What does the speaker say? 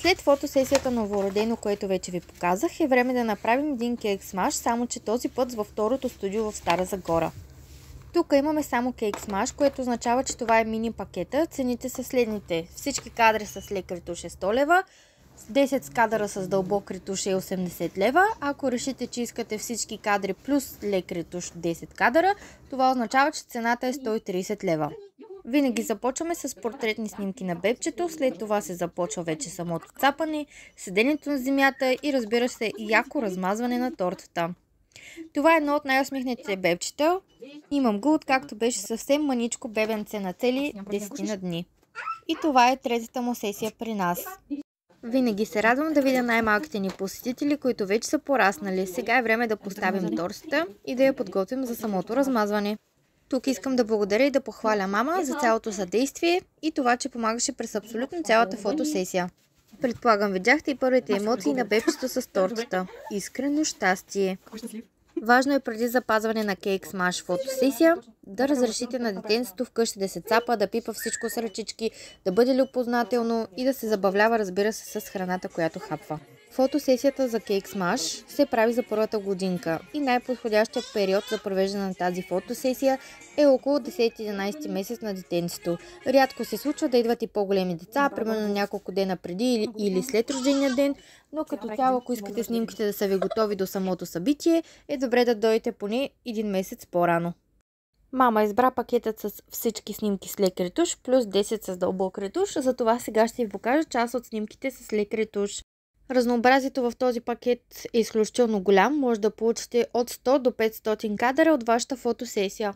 След фотосесията на новородено, което вече ви показах, е време да направим един кейк смаш, само че този път във второто студио в Стара Загора. Тук имаме само кейк смаш, което означава, че това е мини пакета. Цените са следните. Всички кадри с лек ретуш е 100 лева, 10 кадъра с дълбок ретуш е 80 лева. Ако решите, че искате всички кадри плюс лек ретуш 10 кадъра, това означава, че цената е 130 лева. Винаги започваме с портретни снимки на бебчето, след това се започва вече самото цапане, седенето на земята и разбира се яко размазване на тортата. Това е едно от най-усмихнатите бебчета. Имам го откакто беше съвсем маничко бебенце на цели 10 на дни. И това е третата му сесия при нас. Винаги се радвам да видя най-малките ни посетители, които вече са пораснали. Сега е време да поставим тортата и да я подготвим за самото размазване. Тук искам да благодаря и да похваля мама за цялото съдействие и това, че помагаше през абсолютно цялата фотосесия. Предполагам, видяхте и първите емоции на бебчето с тортата. Искрено щастие! Важно е преди запазване на кейк смаш фотосесия да разрешите на детенцето вкъщи да се цапа, да пипа всичко с ръчички, да бъде любознателно и да се забавлява, разбира се, с храната, която хапва. Фотосесията за кейк смаш се прави за първата годинка и най-подходящия период за провеждане на тази фотосесия е около 10-11 месец на детенцето. Рядко се случва да идват и по-големи деца, примерно няколко дена преди или след рождения ден, но като цяло, ако искате снимките да са ви готови до самото събитие, е добре да дойдете поне един месец по-рано. Мама избра пакетът с всички снимки с лек ретуш плюс 10 с дълбок ретуш, затова сега ще ви покажа част от снимките с лек ретуш. Разнообразието в този пакет е изключително голям, може да получите от 100 до 500 кадъра от вашата фотосесия.